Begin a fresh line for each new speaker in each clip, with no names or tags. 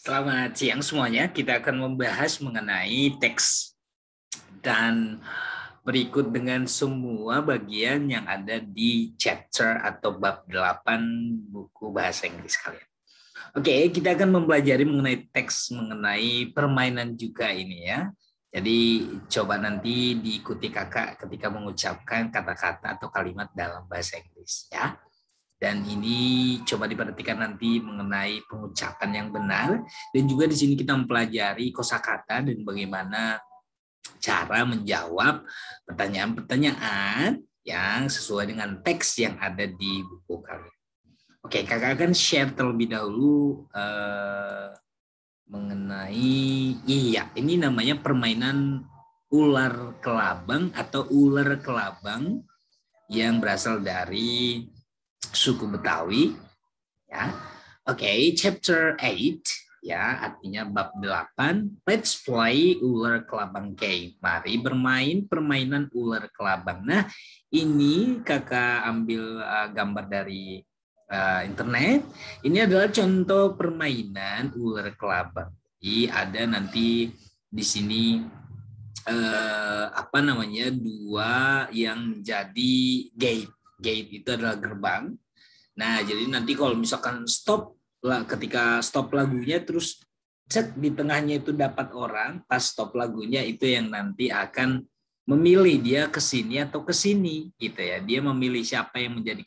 Selamat siang semuanya. Kita akan membahas mengenai teks dan berikut dengan semua bagian yang ada di chapter atau bab 8 buku bahasa Inggris kalian. Oke, kita akan mempelajari mengenai teks, mengenai permainan juga ini ya. Jadi coba nanti diikuti kakak ketika mengucapkan kata-kata atau kalimat dalam bahasa Inggris ya. Dan ini coba diperhatikan nanti mengenai pengucapan yang benar, dan juga di sini kita mempelajari kosakata dan bagaimana cara menjawab pertanyaan-pertanyaan yang sesuai dengan teks yang ada di buku kalian. Oke, kakak akan share terlebih dahulu mengenai ini namanya permainan ular kelabang atau ular kelabang yang berasal dari suku Betawi ya. Oke, chapter 8 ya, artinya bab 8. Let's play ular kelabang game. Mari bermain permainan ular kelabang. Nah, ini kakak ambil gambar dari internet. Ini adalah contoh permainan ular kelabang. Jadi ada nanti di sini dua yang jadi gate. Gate itu adalah gerbang. Nah, jadi nanti kalau misalkan ketika stop lagunya terus cek di tengahnya itu dapat orang, pas stop lagunya itu yang nanti akan memilih dia ke sini atau ke sini gitu ya. Dia memilih siapa yang menjadi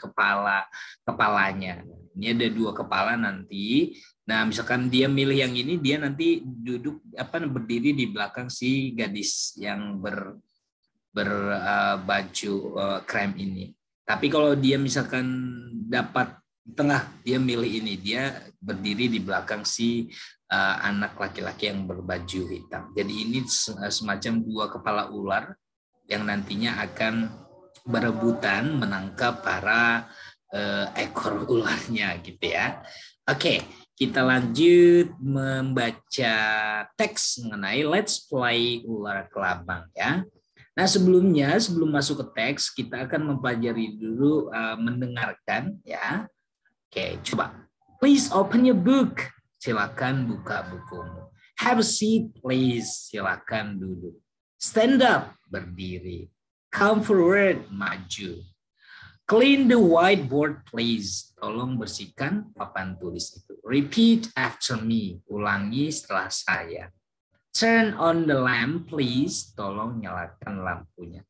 kepalanya. Ini ada dua kepala nanti. Nah, misalkan dia milih yang ini, dia nanti berdiri di belakang si gadis yang berbaju krem ini. Tapi kalau dia misalkan dapat tengah, dia milih ini, dia berdiri di belakang si anak laki-laki yang berbaju hitam. Jadi ini semacam dua kepala ular yang nantinya akan berebutan menangkap para ekor ularnya gitu ya. Oke, kita lanjut membaca teks mengenai Let's Play Ular Kelabang ya. Nah, sebelum masuk ke teks, kita akan mempelajari dulu mendengarkan ya. Oke, coba. Please open your book. Silakan buka bukumu. Have a seat, please. Silakan duduk. Stand up, berdiri. Come forward, maju. Clean the whiteboard, please. Tolong bersihkan papan tulis itu. Repeat after me. Ulangi setelah saya. Turn on the lamp, please. Tolong nyalakan lampunya.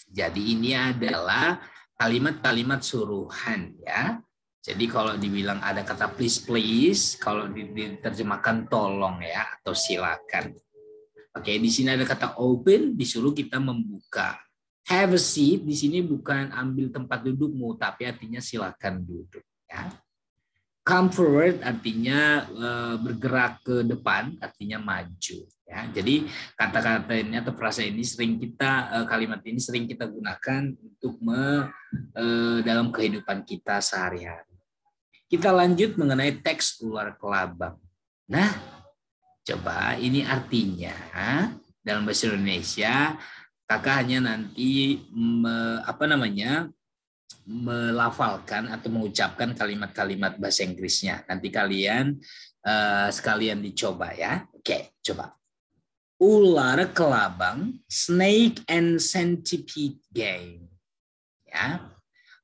Jadi ini adalah kalimat-kalimat suruhan ya. Jadi kalau dibilang ada kata please, kalau diterjemahkan tolong ya atau silakan. Oke, di sini ada kata open, disuruh kita membuka. Have a seat, di sini bukan ambil tempat dudukmu, tapi artinya silakan duduk ya. Come forward artinya bergerak ke depan, artinya maju. Ya, jadi kata-kata ini atau frasa ini kalimat ini sering kita gunakan untuk dalam kehidupan kita sehari-hari. Kita lanjut mengenai teks ular kelabang. Nah, coba ini artinya dalam bahasa Indonesia, kakak hanya nanti melafalkan atau mengucapkan kalimat-kalimat bahasa Inggrisnya. Nanti kalian sekalian dicoba ya. Oke, coba. Ular kelabang, snake and centipede game. Ya.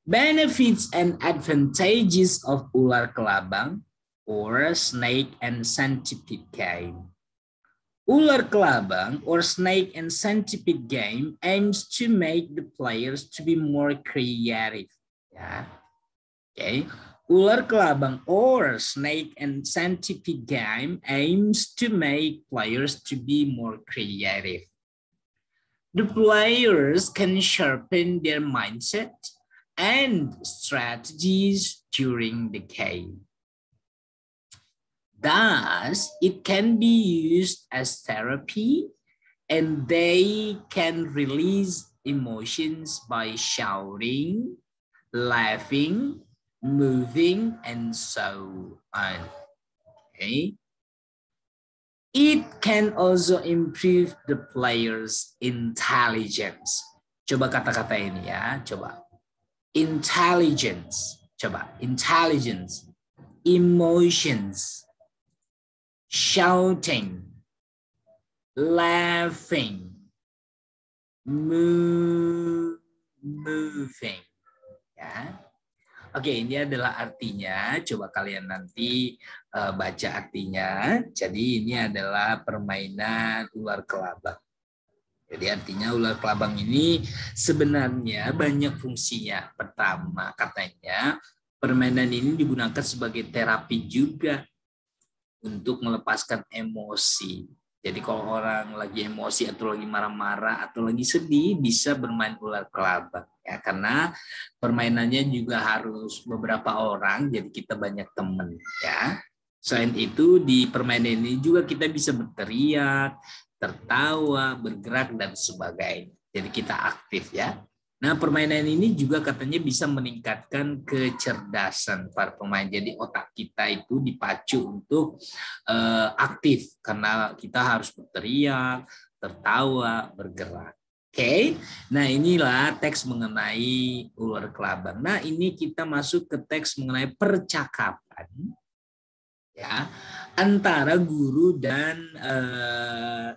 Benefits and advantages of ular kelabang or snake and centipede game. Ular kelabang or snake and centipede game aims to make the players to be more creative. Ya. Okay. Ular kelabang or snake and centipede game aims to make players to be more creative. The players can sharpen their mindset and strategies during the game. Thus, it can be used as therapy, and they can release emotions by shouting, laughing, moving, and so on. Okay. It can also improve the player's intelligence. Coba kata-kata ini ya, coba. Intelligence, coba. Intelligence, emotions, shouting, laughing, moving. Ya. Oke, ini adalah artinya. Coba kalian nanti baca artinya. Jadi ini adalah permainan ular kelabang. Jadi artinya ular kelabang ini sebenarnya banyak fungsinya. Pertama, katanya permainan ini digunakan sebagai terapi juga untuk melepaskan emosi. Jadi kalau orang lagi emosi atau lagi marah-marah atau lagi sedih bisa bermain ular kelabang ya, karena permainannya juga harus beberapa orang, jadi kita banyak teman ya. Selain itu di permainan ini juga kita bisa berteriak, tertawa, bergerak dan sebagainya. Jadi kita aktif ya. Nah, permainan ini juga katanya bisa meningkatkan kecerdasan para pemain. Jadi otak kita itu dipacu untuk aktif karena kita harus berteriak, tertawa, bergerak. Oke. Nah, inilah teks mengenai ular kelabang. Nah, ini kita masuk ke teks mengenai percakapan ya antara guru dan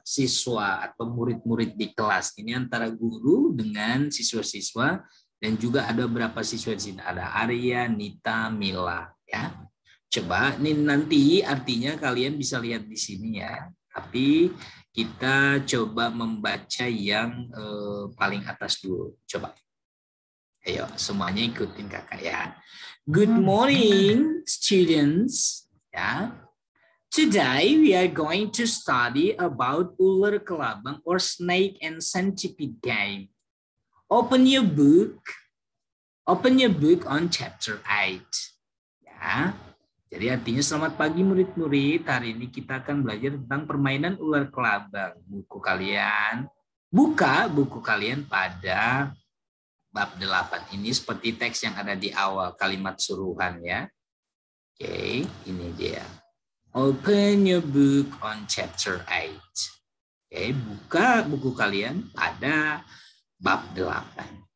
siswa atau murid-murid di kelas. Ini antara guru dengan siswa-siswa dan juga ada beberapa siswa di sini. Ada Arya, Nita, Mila ya. Coba ini nanti artinya kalian bisa lihat di sini ya. Tapi kita coba membaca yang paling atas dulu. Coba. Ayo semuanya ikutin kakak ya. Good morning students. Ya. Today we are going to study about ular kelabang or snake and centipede game. Open your book on chapter 8. Ya. Jadi artinya selamat pagi murid-murid. Hari ini kita akan belajar tentang permainan ular kelabang. Buka buku kalian pada bab 8. Ini seperti teks yang ada di awal kalimat suruhan ya. Oke, ini dia. Open your book on chapter 8. Oke, buka buku kalian pada bab 8.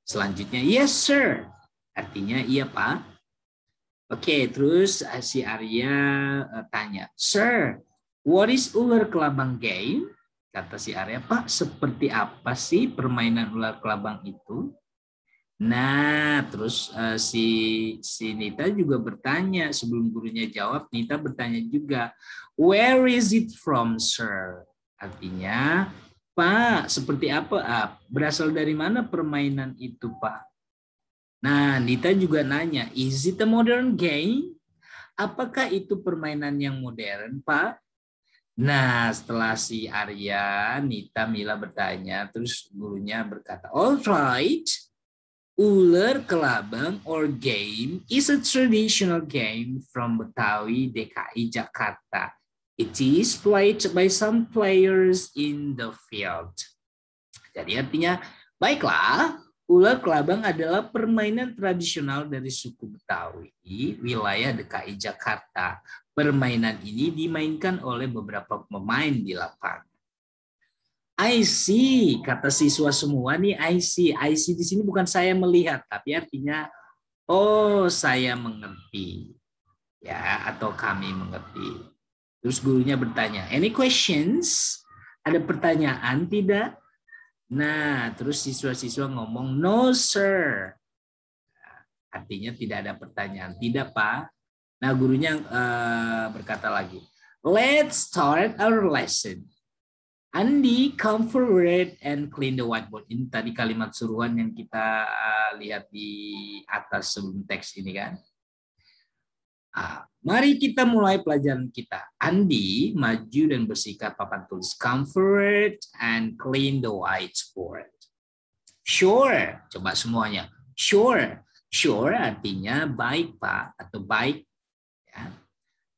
Selanjutnya, yes sir. Artinya iya Pak. Oke, terus si Arya tanya, Sir, what is ular kelabang game? Kata si Arya, Pak, seperti apa sih permainan ular kelabang itu? Nah, terus si Nita juga bertanya, sebelum gurunya jawab, Nita bertanya juga, where is it from, sir? Artinya, Pak, seperti apa? Berasal dari mana permainan itu, Pak? Nah, Nita juga nanya, is it a modern game? Apakah itu permainan yang modern, Pak? Nah, setelah si Arya, Nita, Mila bertanya, terus gurunya berkata, all right. Ular kelabang or game is a traditional game from Betawi, DKI Jakarta. It is played by some players in the field. Jadi artinya, baiklah, ular kelabang adalah permainan tradisional dari suku Betawi, wilayah DKI Jakarta. Permainan ini dimainkan oleh beberapa pemain di lapangan. I see, kata siswa semua nih I see. I see di sini bukan saya melihat, tapi artinya oh saya mengerti. Ya, atau kami mengerti. Terus gurunya bertanya, any questions? Ada pertanyaan tidak? Nah, terus siswa-siswa ngomong no sir. Artinya tidak ada pertanyaan. Tidak Pak. Nah, gurunya berkata lagi, let's start our lesson. Andi, come forward and clean the whiteboard. Ini tadi kalimat suruhan yang kita lihat di atas sebelum teks ini kan. Mari kita mulai pelajaran kita. Andi, maju dan bersihkan papan tulis. Come forward and clean the whiteboard. Sure, coba semuanya. Sure, sure artinya baik Pak atau baik. Ya.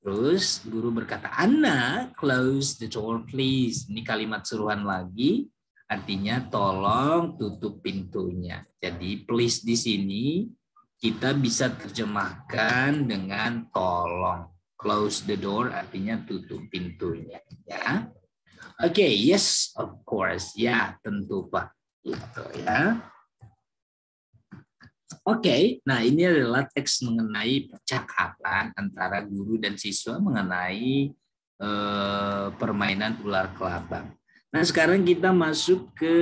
Terus guru berkata, Anna, close the door please. Ini kalimat suruhan lagi, artinya tolong tutup pintunya. Jadi please di sini kita bisa terjemahkan dengan tolong. Close the door artinya tutup pintunya. Ya, oke, yes, of course. Ya, tentu Pak. Gitu ya. Oke, nah ini adalah teks mengenai percakapan antara guru dan siswa mengenai permainan ular kelabang. Nah, sekarang kita masuk ke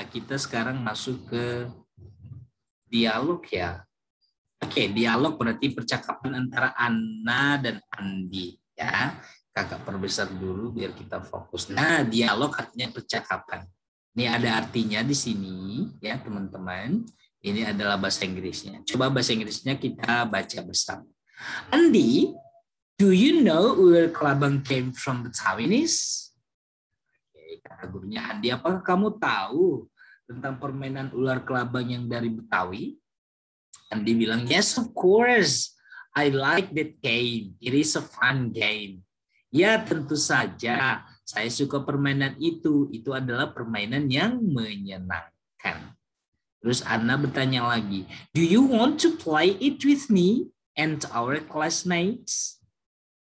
kita sekarang masuk ke dialog ya. Oke, dialog berarti percakapan antara Anna dan Andi ya. Kakak perbesar dulu biar kita fokus. Nah, dialog artinya percakapan. Ini ada artinya di sini ya, teman-teman. Ini adalah bahasa Inggrisnya. Coba bahasa Inggrisnya kita baca bersama. Andi, do you know ular kelabang came from the Taiwanese? Oke, kata gurunya, Andi, apakah kamu tahu tentang permainan ular kelabang yang dari Betawi? Andi bilang, yes, of course. I like that game. It is a fun game. Ya, tentu saja. Saya suka permainan itu. Itu adalah permainan yang menyenangkan. Terus Anna bertanya lagi, do you want to play it with me and our classmates?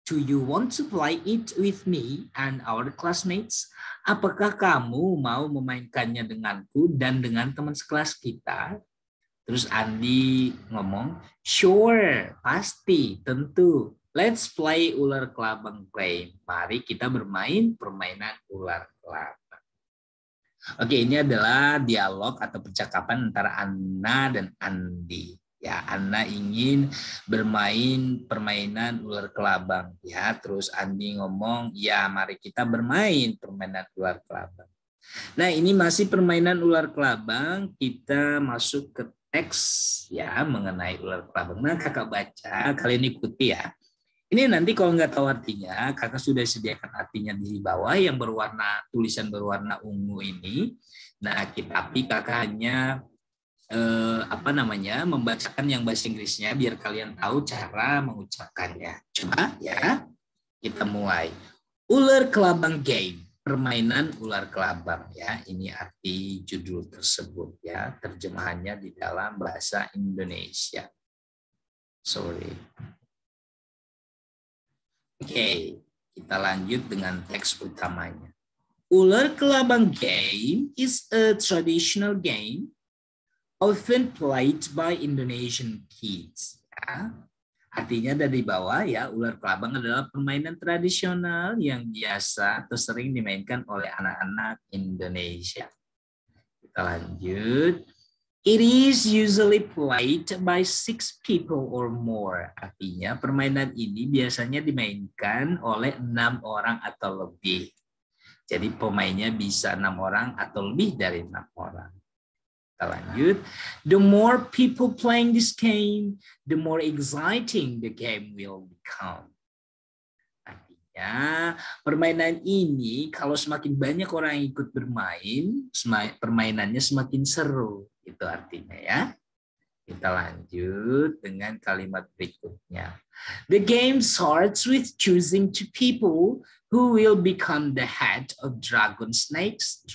Do you want to play it with me and our classmates? Apakah kamu mau memainkannya denganku dan dengan teman sekelas kita? Terus Andi ngomong, sure, pasti, tentu. Let's play ular kelabang game. Mari kita bermain permainan ular kelabang. Oke, ini adalah dialog atau percakapan antara Anna dan Andi. Ya, Anna ingin bermain permainan ular kelabang. Ya, terus Andi ngomong, ya mari kita bermain permainan ular kelabang. Nah, ini masih permainan ular kelabang. Kita masuk ke teks ya mengenai ular kelabang. Nah, kakak baca, kalian ikuti ya. Ini nanti kalau nggak tahu artinya, kakak sudah sediakan artinya di bawah yang berwarna tulisan berwarna ungu ini. Nah, tapi kakak hanya membacakan yang bahasa Inggrisnya biar kalian tahu cara mengucapkannya. Coba ya, kita mulai. Ular kelabang game, permainan ular kelabang ya. Ini arti judul tersebut ya. Terjemahannya di dalam bahasa Indonesia. Oke, kita lanjut dengan teks utamanya. Ular kelabang game is a traditional game often played by Indonesian kids. Ya. Artinya dari bawah ya, ular kelabang adalah permainan tradisional yang biasa atau sering dimainkan oleh anak-anak Indonesia. Kita lanjut. It is usually played by 6 people or more. Artinya permainan ini biasanya dimainkan oleh 6 orang atau lebih. Jadi pemainnya bisa 6 orang atau lebih dari 6 orang. Kita lanjut. The more people playing this game, the more exciting the game will become. Ya, permainan ini kalau semakin banyak orang yang ikut bermain, permainannya semakin seru. Itu artinya ya. Kita lanjut dengan kalimat berikutnya. The game starts with choosing 2 people who will become the head of dragon snakes.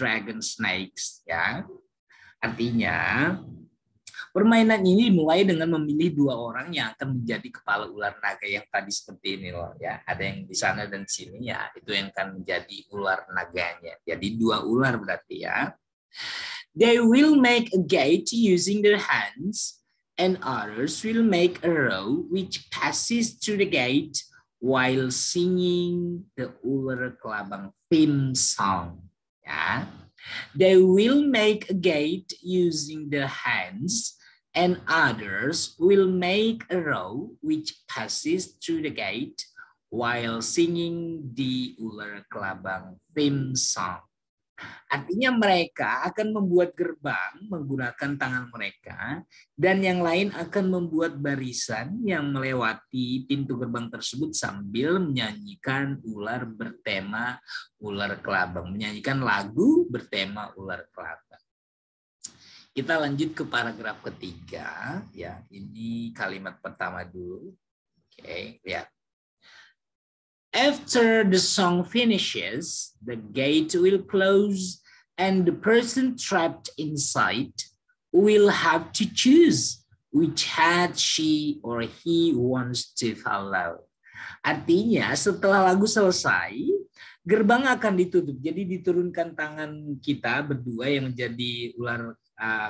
Ya. Artinya permainan ini dimulai dengan memilih 2 orang yang akan menjadi kepala ular naga yang tadi seperti ini loh ya. Ada yang di sana dan sini ya, itu yang akan menjadi ular naganya. Jadi 2 ular berarti ya. They will make a gate using their hands and others will make a row which passes through the gate while singing the ular kelabang theme song. Ya. They will make a gate using the hands and others will make a row which passes through the gate while singing the ular kelabang theme song. Artinya mereka akan membuat gerbang menggunakan tangan mereka dan yang lain akan membuat barisan yang melewati pintu gerbang tersebut sambil menyanyikan ular bertema ular kelabang, menyanyikan lagu bertema ular kelabang. Kita lanjut ke paragraf ketiga ya. Ini kalimat pertama dulu. Oke, lihat. After the song finishes, the gate will close and the person trapped inside will have to choose which hat she or he wants to follow. Artinya setelah lagu selesai, gerbang akan ditutup. Jadi diturunkan tangan kita berdua yang menjadi ular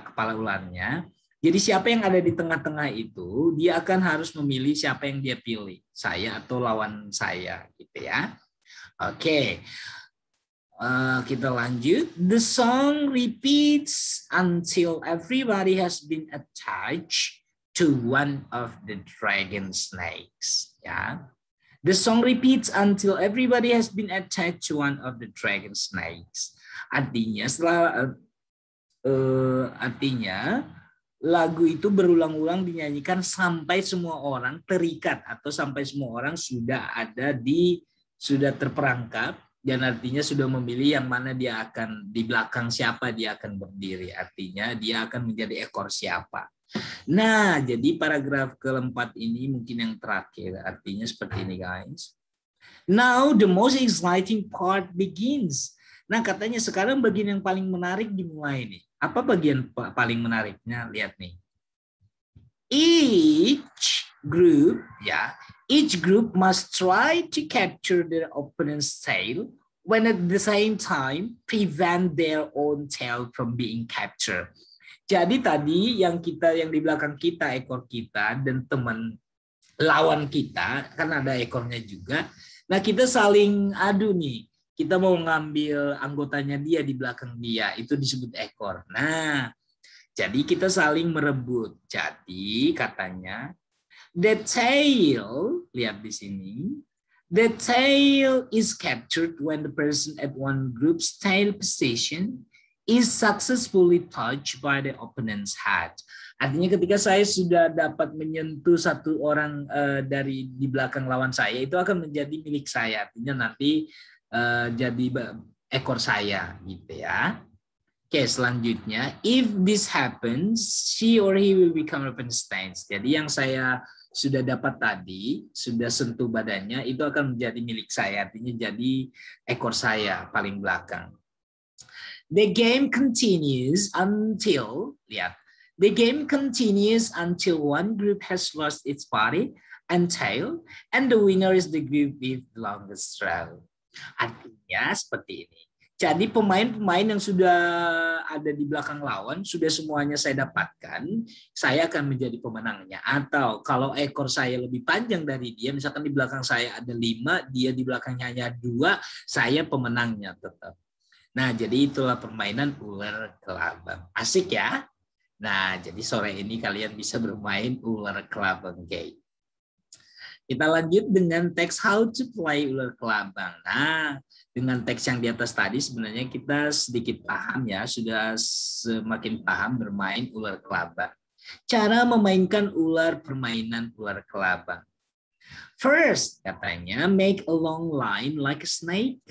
kepala ularnya. Jadi siapa yang ada di tengah-tengah itu, dia akan harus memilih siapa yang dia pilih, saya atau lawan saya, gitu ya. Oke, kita lanjut. The song repeats until everybody has been attached to one of the dragon snakes. Ya, the song repeats until everybody has been attached to one of the dragon snakes. Artinya artinya lagu itu berulang-ulang dinyanyikan sampai semua orang terikat atau sampai semua orang sudah terperangkap, dan artinya sudah memilih yang mana dia akan di belakang siapa dia akan berdiri. Artinya dia akan menjadi ekor siapa. Nah, jadi paragraf keempat ini mungkin yang terakhir. Artinya seperti ini, guys. Now the most exciting part begins. Nah, katanya sekarang bagian yang paling menarik dimulai nih. Apa bagian paling menariknya? Lihat nih. Each group must try to capture their opponent's tail when at the same time prevent their own tail from being captured. Jadi tadi yang di belakang kita, ekor kita, dan teman lawan kita, kan ada ekornya juga. Nah, kita saling adu nih. Kita mau ngambil anggotanya dia di belakang dia, itu disebut ekor. Nah, jadi kita saling merebut. Jadi katanya, the tail, lihat di sini, the tail is captured when the person at one group's tail position is successfully touched by the opponent's head. Artinya ketika saya sudah dapat menyentuh satu orang dari di belakang lawan saya, itu akan menjadi milik saya. Artinya nanti jadi ekor saya, gitu ya. Oke, selanjutnya, if this happens, she or he will become Rubenstein. Jadi yang saya sudah dapat tadi, sudah sentuh badannya, itu akan menjadi milik saya. Artinya jadi ekor saya paling belakang. The game continues until, lihat, the game continues until one group has lost its body and tail, and the winner is the group with the longest trail. Artinya seperti ini. Jadi pemain-pemain yang sudah ada di belakang lawan, sudah semuanya saya dapatkan, saya akan menjadi pemenangnya. Atau kalau ekor saya lebih panjang dari dia, misalkan di belakang saya ada 5, dia di belakangnya hanya 2, saya pemenangnya tetap. Nah, jadi itulah permainan ular kelabang. Asik ya? Nah, jadi sore ini kalian bisa bermain ular kelabang game. Kita lanjut dengan teks how to play ular kelabang. Nah, dengan teks yang di atas tadi sebenarnya kita sedikit paham ya, sudah semakin paham bermain ular kelabang. Cara memainkan permainan ular kelabang. First, katanya, make a long line like a snake.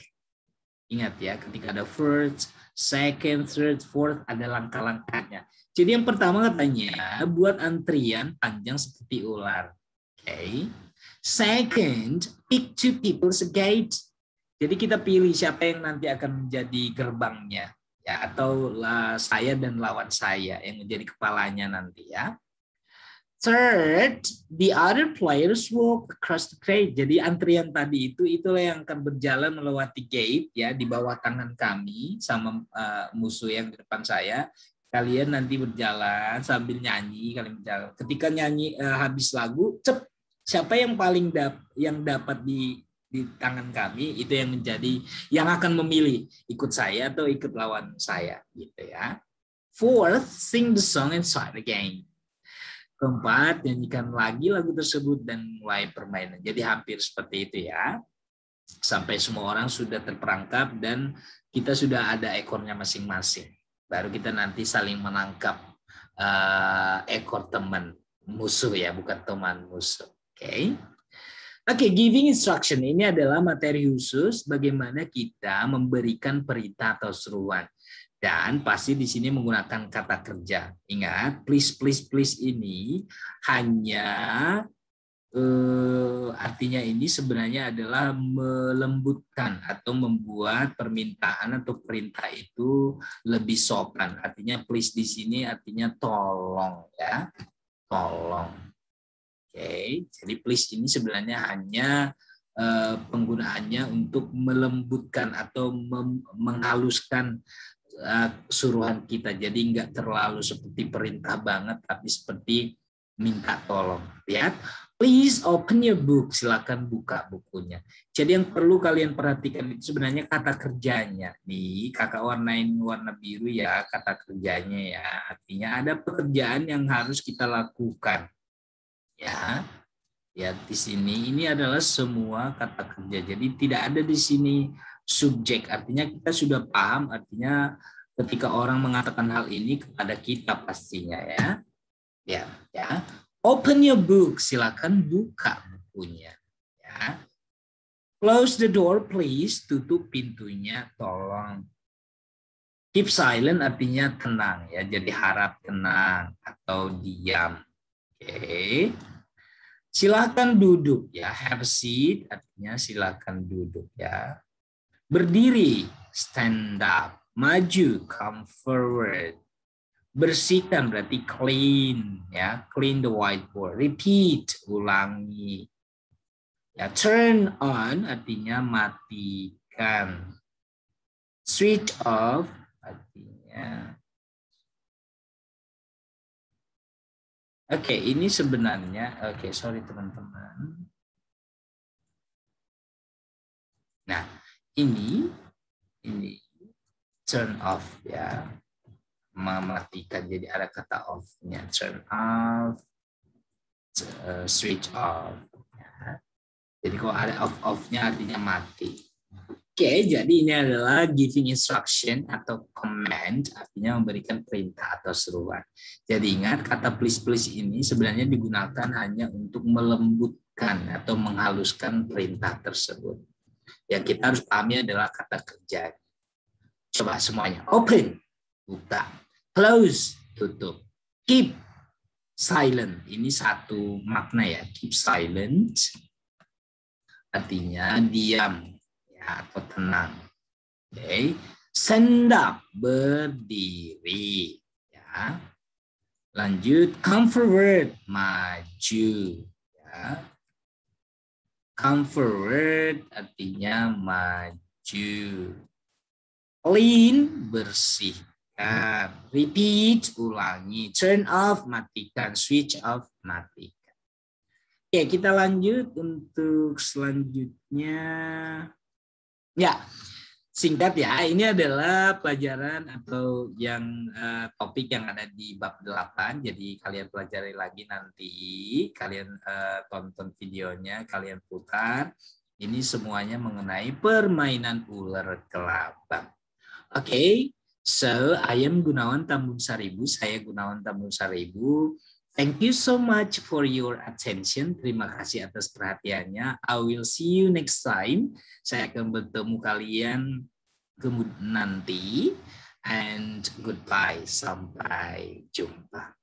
Ingat ya, ketika ada first, second, third, fourth, ada langkah-langkahnya. Jadi yang pertama katanya, buat antrian panjang seperti ular. Oke. Second, pick 2 people as a gate. Jadi kita pilih siapa yang nanti akan menjadi gerbangnya, ya, atau saya dan lawan saya yang menjadi kepalanya nanti ya. Third, the other players walk across the gate. Jadi antrian tadi itulah yang akan berjalan melewati gate ya di bawah tangan kami sama musuh yang di depan saya. Kalian nanti berjalan sambil nyanyi, kalian berjalan. Ketika nyanyi habis lagu, siapa yang paling dapat di tangan kami itu yang akan memilih ikut saya atau ikut lawan saya gitu ya. Fourth, sing the song and start the game. Keempat, nyanyikan lagi lagu tersebut dan mulai permainan. Jadi hampir seperti itu ya. Sampai semua orang sudah terperangkap dan kita sudah ada ekornya masing-masing. Baru kita nanti saling menangkap ekor teman musuh ya, bukan teman musuh. Oke, giving instruction ini adalah materi khusus bagaimana kita memberikan perintah atau seruan. Dan pasti di sini menggunakan kata kerja. Ingat, please, please, please ini hanya artinya ini sebenarnya adalah melembutkan atau membuat permintaan atau perintah itu lebih sopan. Artinya please di sini artinya tolong ya, tolong. Oke, jadi please ini sebenarnya hanya penggunaannya untuk melembutkan atau menghaluskan suruhan kita. Jadi nggak terlalu seperti perintah banget, tapi seperti minta tolong. Lihat, please open your book. Silakan buka bukunya. Jadi yang perlu kalian perhatikan itu sebenarnya kata kerjanya. Nih, kakak warnain warna biru ya, kata kerjanya ya. Artinya ada pekerjaan yang harus kita lakukan. Ya. Ya, di sini ini adalah semua kata kerja. Jadi tidak ada di sini subjek. Artinya kita sudah paham, artinya ketika orang mengatakan hal ini kepada kita pastinya ya. Ya. Open your book, silakan buka bukunya ya. Close the door please, tutup pintunya tolong. Keep silent artinya tenang ya. Jadi harap tenang atau diam. Oke. Silakan duduk ya, have a seat artinya silakan duduk ya. Berdiri, stand up, maju, come forward. Bersihkan berarti clean ya, clean the whiteboard. Repeat, ulangi. Ya, turn on artinya matikan. Switch off artinya Oke, ini sebenarnya, sorry teman-teman. Nah, ini turn off ya, mematikan. Jadi ada kata off-nya, turn off, switch off. Ya. Jadi kalau ada off-nya artinya mati. Oke, jadi ini adalah giving instruction atau command, artinya memberikan perintah atau seruan. Jadi ingat, kata please ini sebenarnya digunakan hanya untuk melembutkan atau menghaluskan perintah tersebut. Yang kita harus pahami adalah kata kerja. Coba semuanya. Open, buka. Close, tutup. Keep silent. Ini satu makna ya. Keep silent artinya diam. Atau tenang. Okay. Stand up, berdiri. Ya. Lanjut, come forward, maju. Ya. Come forward artinya maju. Clean, bersihkan. Repeat, ulangi. Turn off, matikan. Switch off, matikan. Oke, kita lanjut untuk selanjutnya. Ya, singkat ya, ini adalah pelajaran atau yang topik yang ada di bab 8. Jadi kalian pelajari lagi nanti, kalian tonton videonya, kalian putar. Ini semuanya mengenai permainan ular kelabang. Oke, so I am Gunawan Tambun Saribu, saya Gunawan Tambun Saribu. Thank you so much for your attention. Terima kasih atas perhatiannya. I will see you next time. Saya akan bertemu kalian nanti. And goodbye. Sampai jumpa.